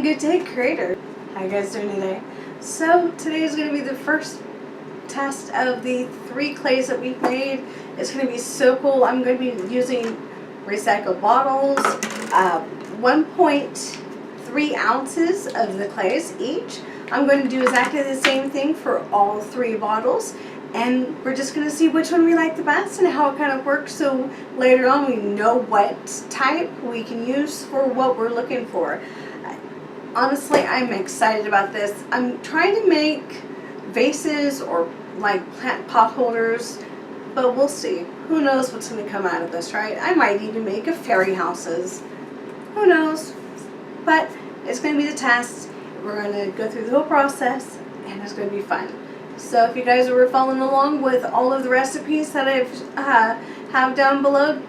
And good day, creator. How you guys doing today? So today is going to be the first test of the 3 clays that we've made. It's going to be so cool. I'm going to be using recycled bottles, 1.3 ounces of the clays each. I'm going to do exactly the same thing for all 3 bottles, and we're just going to see which one we like the best and how it kind of works, so later on we know what type we can use for what we're looking for. Honestly, I'm excited about this. I'm trying to make vases or like plant pot holders, but we'll see. Who knows what's going to come out of this, right? I might even make a fairy houses. Who knows? But it's going to be the test. We're going to go through the whole process, and it's going to be fun. So if you guys were following along with all of the recipes that I've have down below,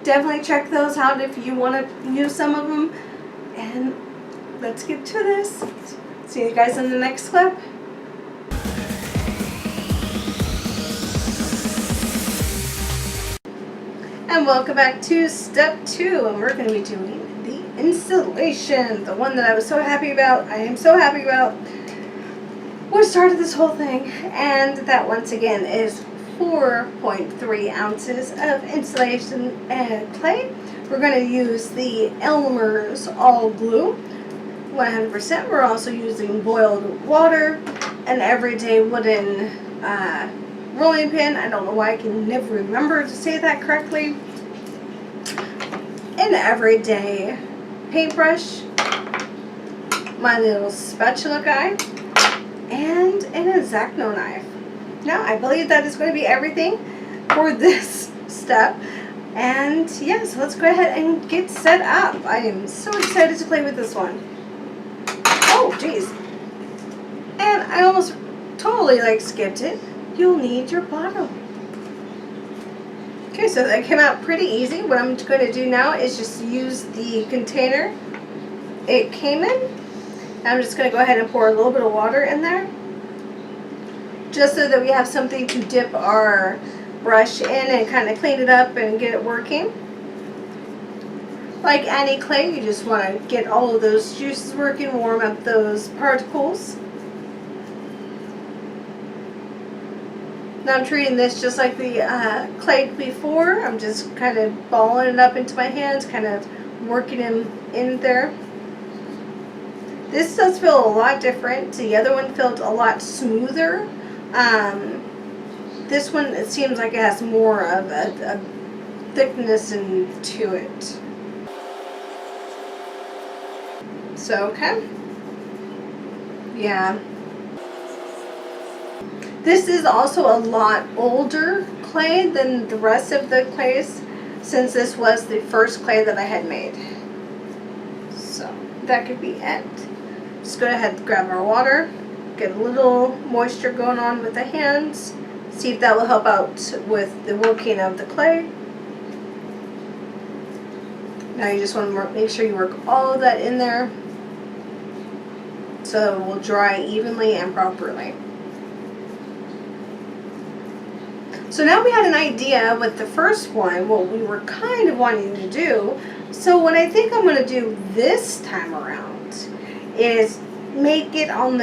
definitely check those out if you want to use some of them. And let's get to this. See you guys in the next clip. And welcome back to step 2, and we're going to be doing the installation, the one that I was so happy about. I am so happy about what started this whole thing, and that once again is 4.3 ounces of installation clay. We're going to use the Elmer's All Glue 100%. We're also using boiled water, an everyday wooden rolling pin. I don't know why I can never remember to say that correctly. An everyday paintbrush, my little spatula guy, and an X-Acto knife. Now, I believe that is going to be everything for this step. And yeah, so let's go ahead and get set up. I am so excited to play with this one. Oh, geez. And I almost totally skipped it. You'll need your bottle. Okay, so that came out pretty easy. What I'm going to do now is just use the container it came in. I'm just going to go ahead and pour a little bit of water in there, just so that we have something to dip our brush in and kind of clean it up and get it working. Like any clay, you just want to get all of those juices working, warm up those particles. Now I'm treating this just like the clay before. I'm just kind of balling it up into my hands, kind of working them in there. This does feel a lot different. The other one felt a lot smoother. This one, it seems like it has more of a thickness into it. So, okay. Yeah. This is also a lot older clay than the rest of the clays, since this was the first clay that I had made. So, that could be it. Just go ahead and grab our water, get a little moisture going on with the hands, see if that will help out with the working of the clay. Now you just want to make sure you work all of that in there so it will dry evenly and properly. So now we had an idea with the first one, what we were kind of wanting to do. So what I think I'm going to do this time around is make it on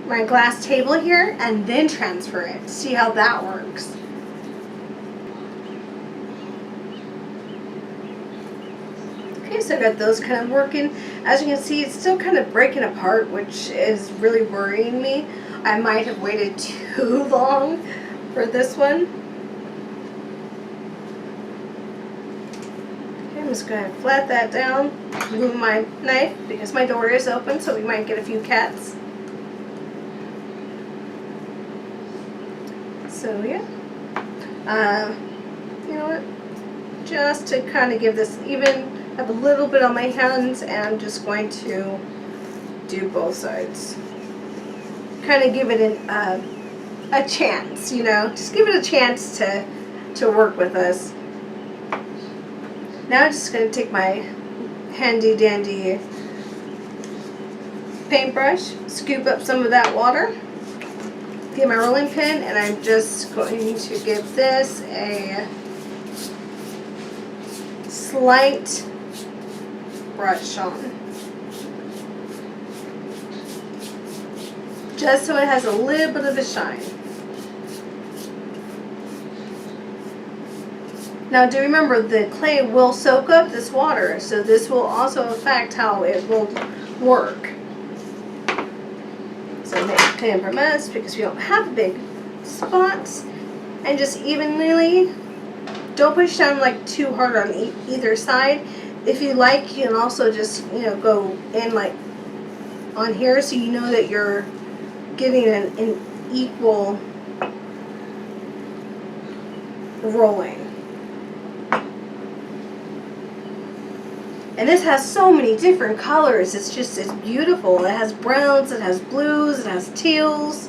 my glass table here and then transfer it. See how that works. Okay, so I got those kind of working. As you can see, it's still kind of breaking apart, which is really worrying me. I might have waited too long for this one. Okay, I'm just going to flat that down, move my knife because my door is open, so we might get a few cats. So yeah, you know what, just to kind of give this even, have a little bit on my hands, and I'm just going to do both sides. Kind of give it a chance, you know, just give it a chance to work with us. Now I'm just going to take my handy dandy paintbrush, scoop up some of that water, get my rolling pin, and I'm just going to give this a slight brush on. just so it has a little bit of a shine. Now do remember, the clay will soak up this water, so this will also affect how it will work. So make a clean up our mess because we don't have big spots, and just evenly, don't push down like too hard on either side. If you like, you can also just, you know, go in like on here so you know that you're getting an equal rolling. And this has so many different colors. It's beautiful. It has browns, it has blues, it has teals.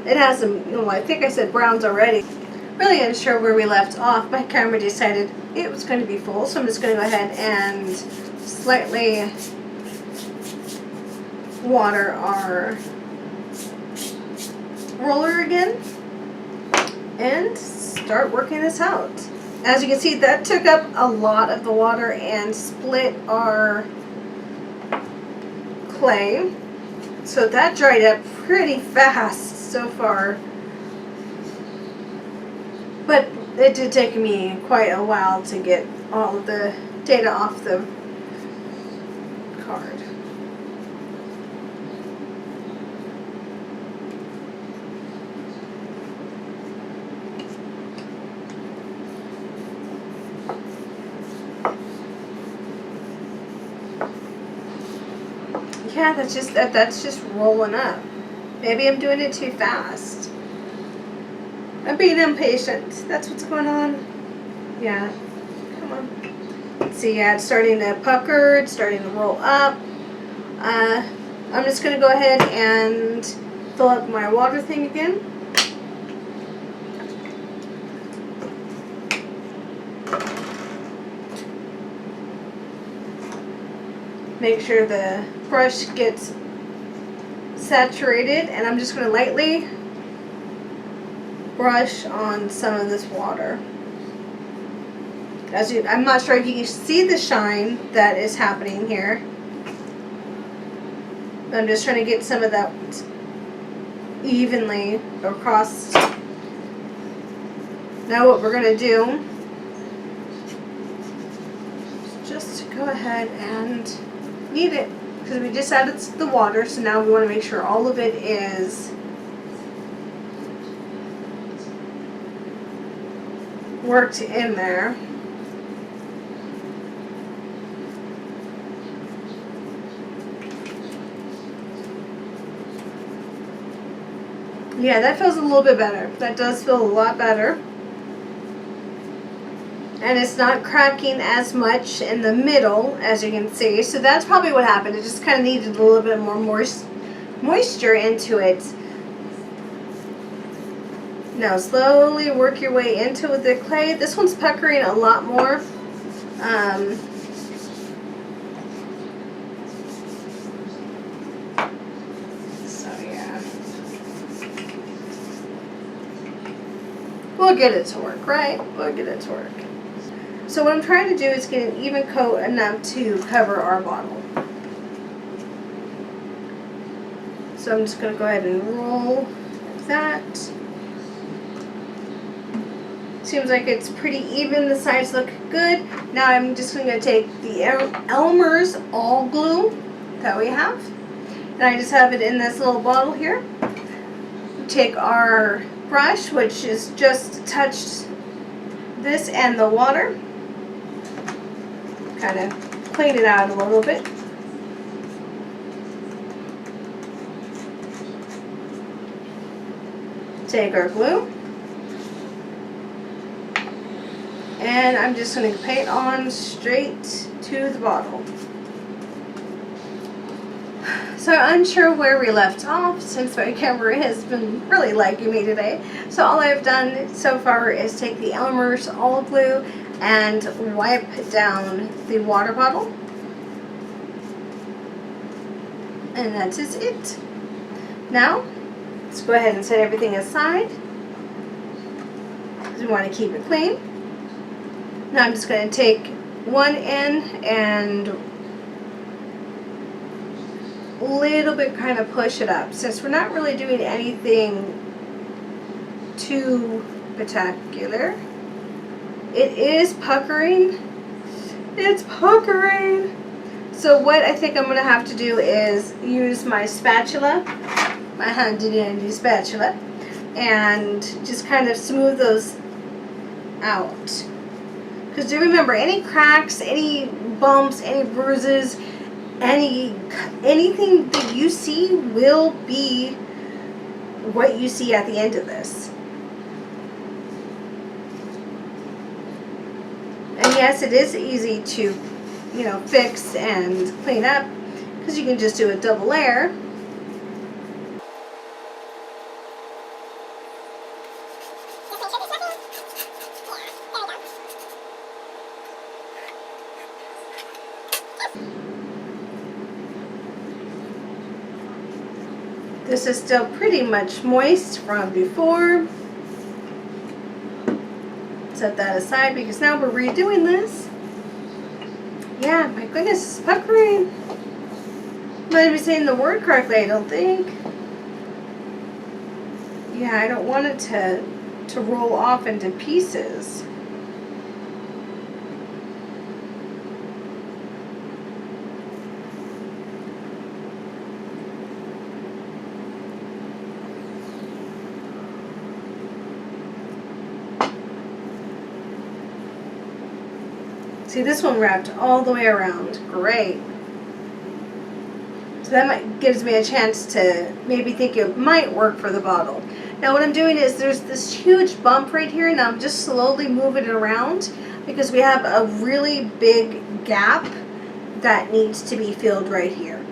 It has some, you know, I think I said browns already. Really unsure where we left off. My camera decided it was going to be full, so I'm just going to go ahead and slightly water our roller again and start working this out. As you can see, that took up a lot of the water and split our clay. So that dried up pretty fast so far. But it did take me quite a while to get all of the data off the card. Yeah, that's just rolling up. Maybe I'm doing it too fast. I'm being impatient. That's what's going on. Yeah, come on. See, yeah, it's starting to pucker. It's starting to roll up. I'm just going to go ahead and fill up my water thing again. Make sure the brush gets saturated, and I'm just going to lightly brush on some of this water. I'm not sure if you can see the shine that is happening here. I'm just trying to get some of that evenly across. Now what we're going to do is just go ahead and knead it, because we just added the water, so now we want to make sure all of it is worked in there. Yeah, that feels a little bit better. That does feel a lot better. And it's not cracking as much in the middle, as you can see. So that's probably what happened. It just kind of needed a little bit more moisture into it. Now slowly work your way into the clay. This one's puckering a lot more. So yeah. We'll get it to work, right? We'll get it to work. So what I'm trying to do is get an even coat enough to cover our bottle. So I'm just going to go ahead and roll like that. Seems like it's pretty even. The sides look good. Now I'm just going to take the Elmer's all glue that we have. And I just have it in this little bottle here. Take our brush, which is just touched this and the water. Kind of clean it out a little bit. Take our glue. And I'm just going to paint on straight to the bottle. So I'm unsure where we left off since my camera has been really liking me today. So all I've done so far is take the Elmer's all glue and wipe down the water bottle. And that is it. Now, let's go ahead and set everything aside, because we want to keep it clean. Now I'm just going to take one end and little bit kind of push it up. Since we're not really doing anything too spectacular, it is puckering. It's puckering. So what I think I'm going to have to do is use my spatula, my handy dandy spatula, and just kind of smooth those out. Because do remember, any cracks, any bumps, any bruises, anything that you see will be what you see at the end of this. And yes, it is easy to, you know, fix and clean up because you can just do a double layer. This is still pretty much moist from before. Set that aside because now we're redoing this. Yeah, my goodness, it's puckering. Might be saying the word correctly, I don't think. Yeah, I don't want it to roll off into pieces. See, this one wrapped all the way around. Great. So that gives me a chance to maybe think it might work for the bottle. Now what I'm doing is there's this huge bump right here, and I'm just slowly moving it around because we have a really big gap that needs to be filled right here.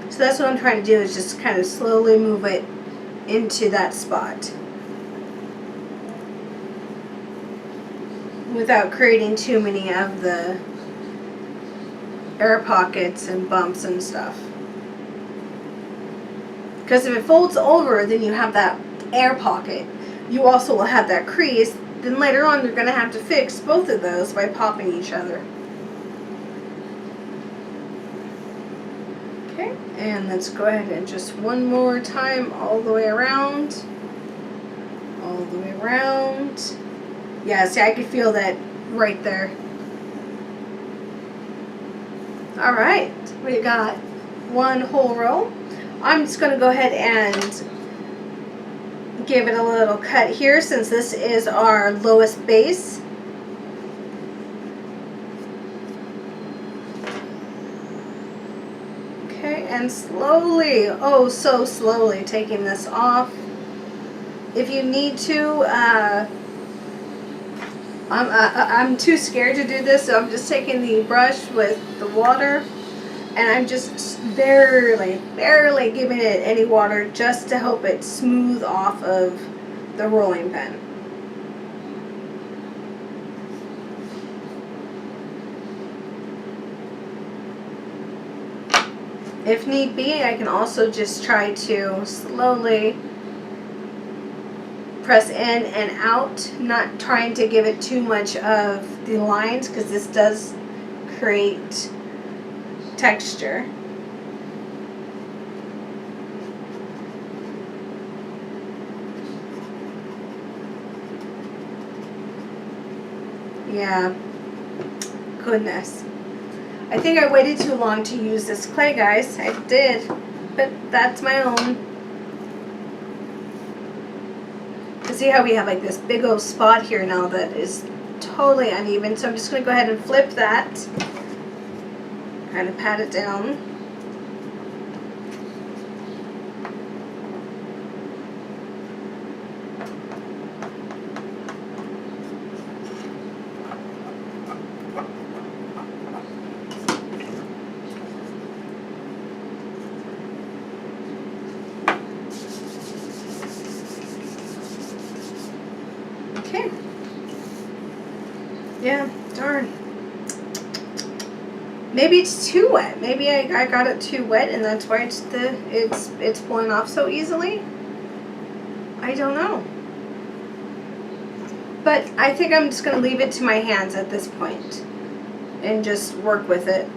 So that's what I'm trying to do, is just kind of slowly move it into that spot without creating too many of the air pockets and bumps and stuff. Because if it folds over, then you have that air pocket. You also will have that crease. Then later on, you're going to have to fix both of those by popping each other. Okay, and let's go ahead and just one more time all the way around. All the way around. Yeah, see, I could feel that right there. Alright, we got one whole row. I'm just going to go ahead and give it a little cut here since this is our lowest base. Okay, and slowly, oh so slowly, taking this off. If you need to, I'm too scared to do this, so I'm just taking the brush with the water, and I'm just barely giving it any water just to help it smooth off of the rolling pin. If need be, I can also just try to slowly press in and out, not trying to give it too much of the lines because this does create texture. Yeah, goodness. I think I waited too long to use this clay, guys. I did, but that's my own. See how we have like this big old spot here now that is totally uneven, so I'm just going to go ahead and flip that, kind of pat it down. Okay. Yeah, darn. Maybe it's too wet. Maybe I got it too wet and that's why it's pulling off so easily. I don't know. But I think I'm just going to leave it to my hands at this point and just work with it.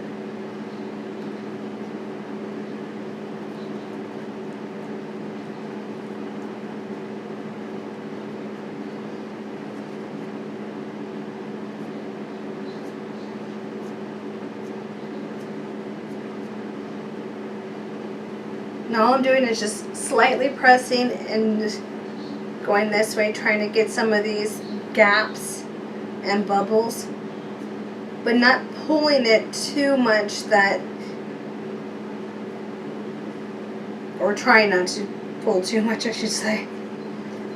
Now all I'm doing is just slightly pressing and going this way, trying to get some of these gaps and bubbles, but not pulling it too much that, or trying not to pull too much, I should say.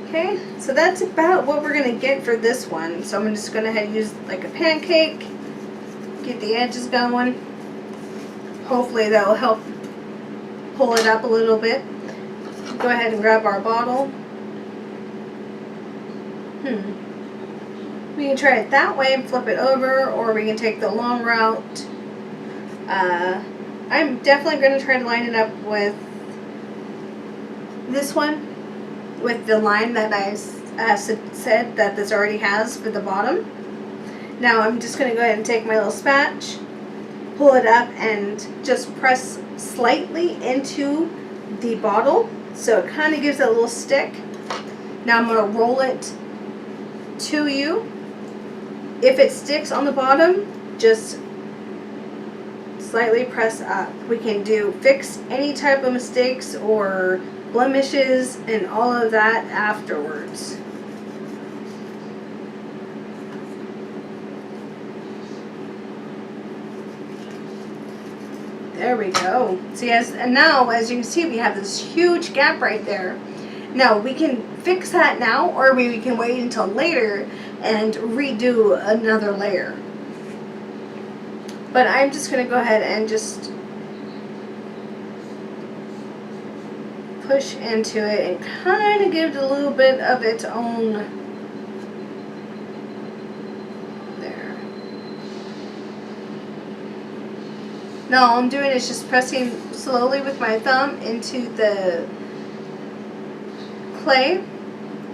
Okay, so that's about what we're going to get for this one. So I'm just going to head and use like a pancake, get the edges going. Hopefully that will help pull it up a little bit. Go ahead and grab our bottle. We can try it that way and flip it over, or we can take the long route. I'm definitely going to try to line it up with this one, with the line that I said that this already has for the bottom. Now I'm just going to go ahead and take my little spatch, pull it up, and just press slightly into the bottle so it kind of gives it a little stick. Now I'm going to roll it to you. If it sticks on the bottom, just slightly press up. We can fix any type of mistakes or blemishes and all of that afterwards. There we go. See, and now as you can see, we have this huge gap right there. Now we can fix that now, or we can wait until later and redo another layer. But I'm just going to go ahead and just push into it and kind of give it a little bit of its own there. Now all I'm doing is just pressing slowly with my thumb into the clay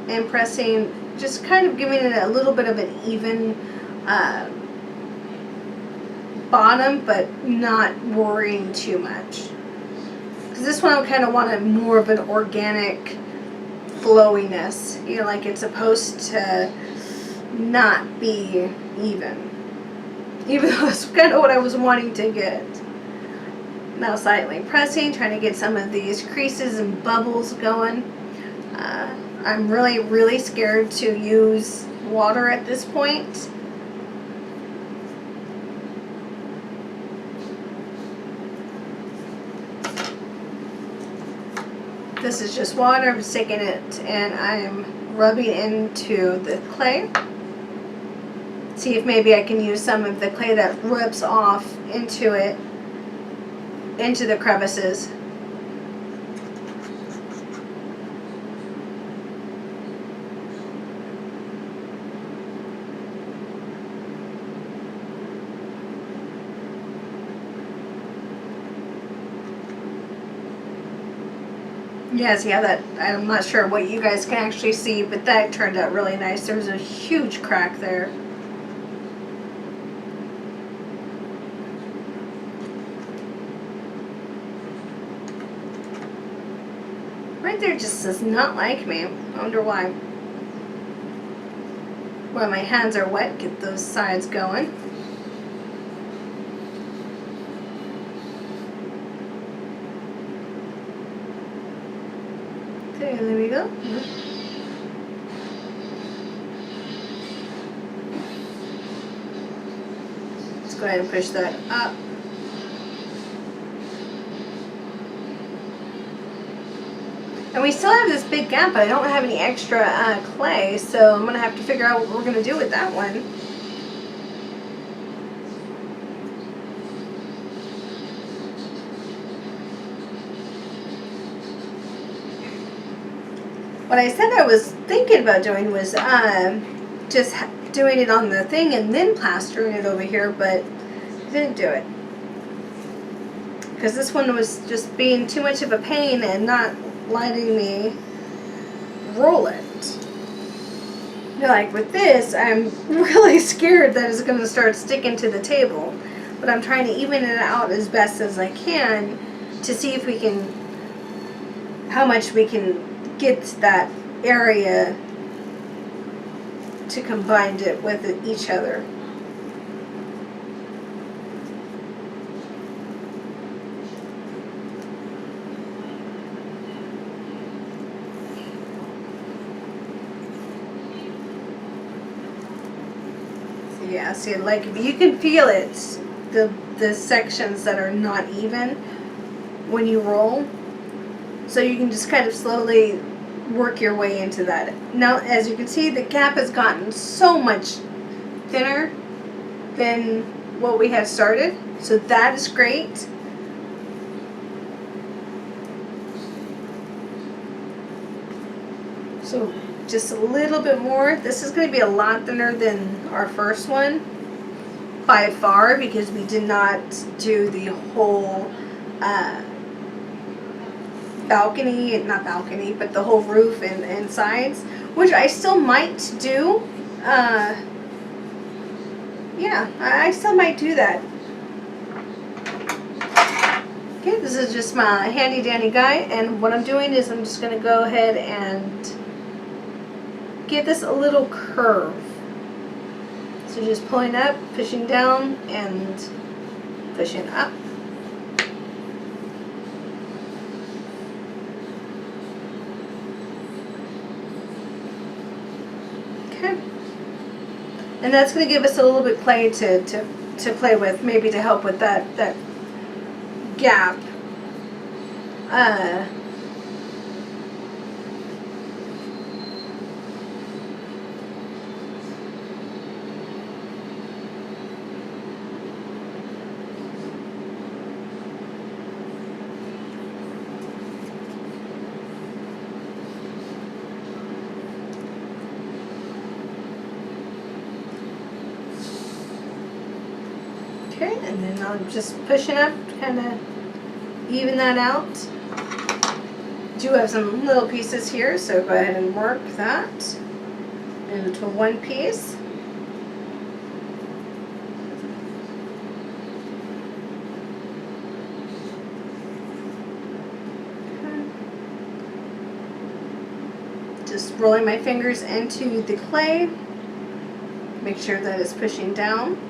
and pressing, just kind of giving it a little bit of an even bottom, but not worrying too much. Because this one I kind of wanted more of an organic flowiness, you know, like it's supposed to not be even though that's kind of what I was wanting to get. Now slightly pressing, trying to get some of these creases and bubbles going. I'm really scared to use water at this point. This is just water. I'm just taking it and I'm rubbing into the clay. See if maybe I can use some of the clay that rips off into it, into the crevices. Yes, yeah, that, I'm not sure what you guys can actually see, but that turned out really nice. There was a huge crack there. Right there just does not like me. I wonder why. While my hands are wet, get those sides going. Okay, there we go. Let's go ahead and push that up. And we still have this big gap, but I don't have any extra clay, so I'm going to have to figure out what we're going to do with that one. What I said I was thinking about doing was just doing it on the thing and then plastering it over here, but I didn't do it. Because this one was just being too much of a pain and not letting me roll it. You know, like with this, I'm really scared that it's going to start sticking to the table. But I'm trying to even it out as best as I can to see if we can, how much we can get that area to combine it with each other. Yeah, see, like you can feel it, the sections that are not even when you roll. So you can just kind of slowly work your way into that. Now, as you can see, the gap has gotten so much thinner than what we had started. So that is great. So just a little bit more. This is going to be a lot thinner than our first one by far, because we did not do the whole not balcony, but the whole roof and sides, which I still might do. Yeah, I still might do that. Okay, this is just my handy dandy guy, and what I'm doing is I'm just going to go ahead and give this a little curve. So just pulling up, pushing down, and pushing up. Okay. And that's going to give us a little bit of clay to play with, maybe to help with that gap. Okay, and then I'm just pushing up to kind of even that out. Do have some little pieces here, so go ahead and work that into one piece. Okay. Just rolling my fingers into the clay. Make sure that it's pushing down.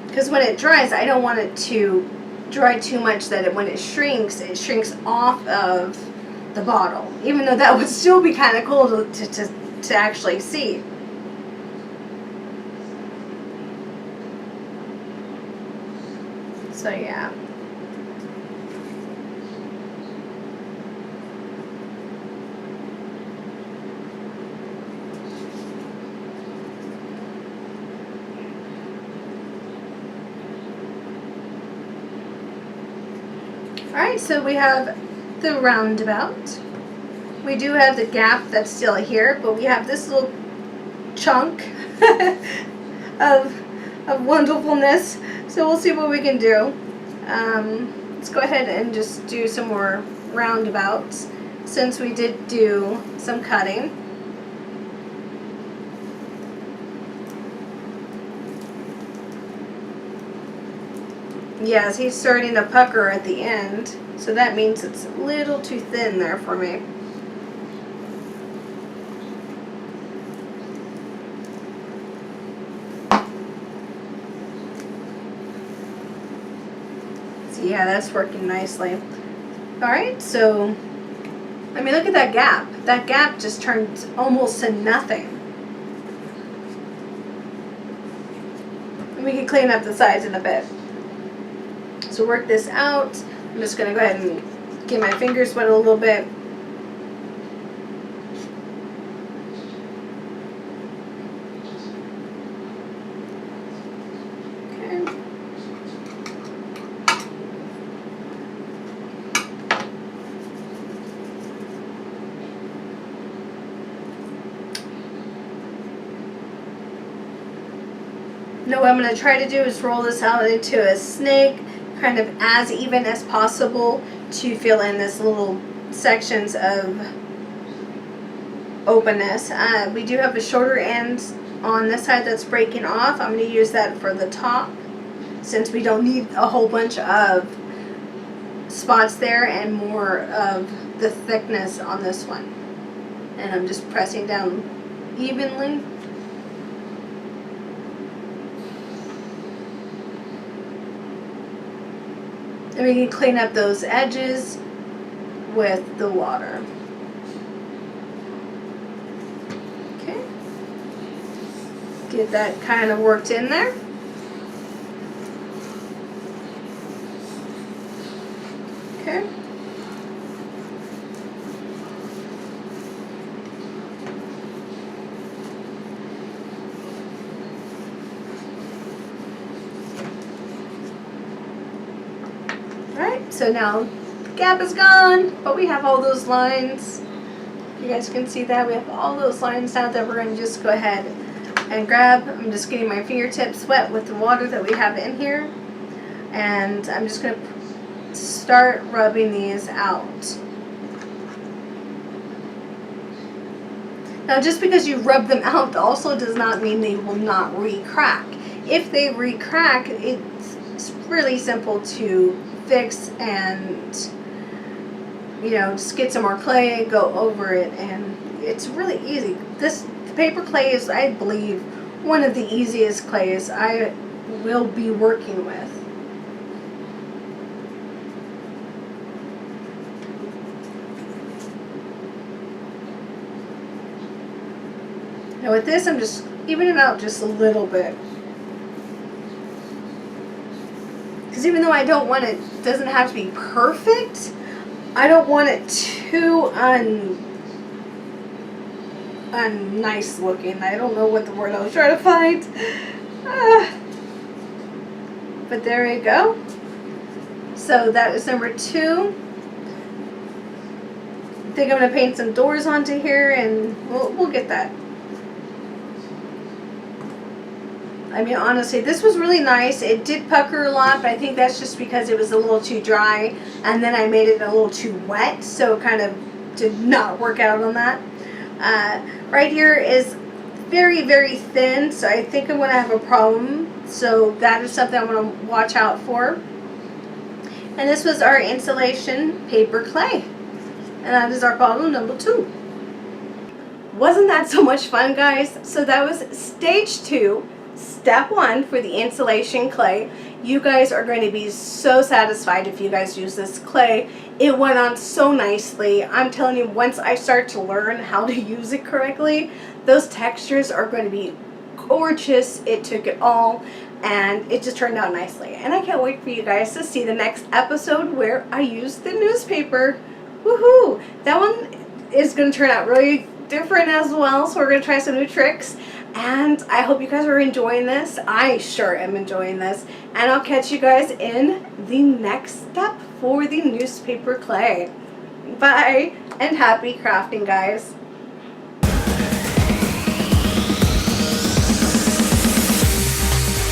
Because when it dries, I don't want it to dry too much that when it shrinks off of the bottle. Even though that would still be kind of cool to actually see. So yeah. Alright, so we have the roundabout. We do have the gap that's still here, but we have this little chunk of wonderfulness. So we'll see what we can do. Let's go ahead and just do some more roundabouts, since we did do some cutting. Yes, he's starting to pucker at the end, so that means it's a little too thin there for me. So yeah, that's working nicely. Alright, so I mean, look at that gap. That gap just turned almost to nothing. And we can clean up the sides in a bit. So work this out. I'm just going to go ahead and get my fingers wet a little bit. Okay. Now what I'm going to try to do is roll this out into a snake, kind of as even as possible, to fill in this little sections of openness. We do have a shorter end on this side that's breaking off. I'm going to use that for the top, since we don't need a whole bunch of spots there, and more of the thickness on this one. And I'm just pressing down evenly. And we can clean up those edges with the water. Get that kind of worked in there. Okay. Alright, so now the gap is gone, but we have all those lines. You guys can see that we have all those lines now that we're going to just go ahead and grab. I'm just getting my fingertips wet with the water that we have in here, and I'm just going to start rubbing these out. Now, just because you rub them out also does not mean they will not re-crack. If they re-crack, it's really simple to fix, and just get some more clay, go over it, and it's really easy. This paper clay is, I believe, one of the easiest clays I will be working with. Now with this, I'm just evening it out just a little bit. Because even though I don't want it, doesn't have to be perfect, I don't want it too unnice looking. I don't know what the word I was trying to find. But there we go. So that is number 2. I think I'm going to paint some doors onto here, and we'll get that. I mean, honestly, this was really nice. It did pucker a lot, but I think that's just because it was a little too dry, and then I made it a little too wet, so it kind of did not work out on that. Right here is very, very thin, so I think I'm going to have a problem. So that is something I'm going to watch out for. And this was our insulation paper clay. And that is our problem number 2. Wasn't that so much fun, guys? So that was stage 2. Step 1 for the insulation clay. You guys are going to be so satisfied if you guys use this clay. It went on so nicely. I'm telling you, once I start to learn how to use it correctly, those textures are going to be gorgeous. It took it all, and it just turned out nicely. And I can't wait for you guys to see the next episode where I use the newspaper. Woohoo! That one is going to turn out really different as well, so we're going to try some new tricks. And I hope you guys are enjoying this. I sure am enjoying this. And I'll catch you guys in the next step for the newspaper clay. Bye, and happy crafting, guys.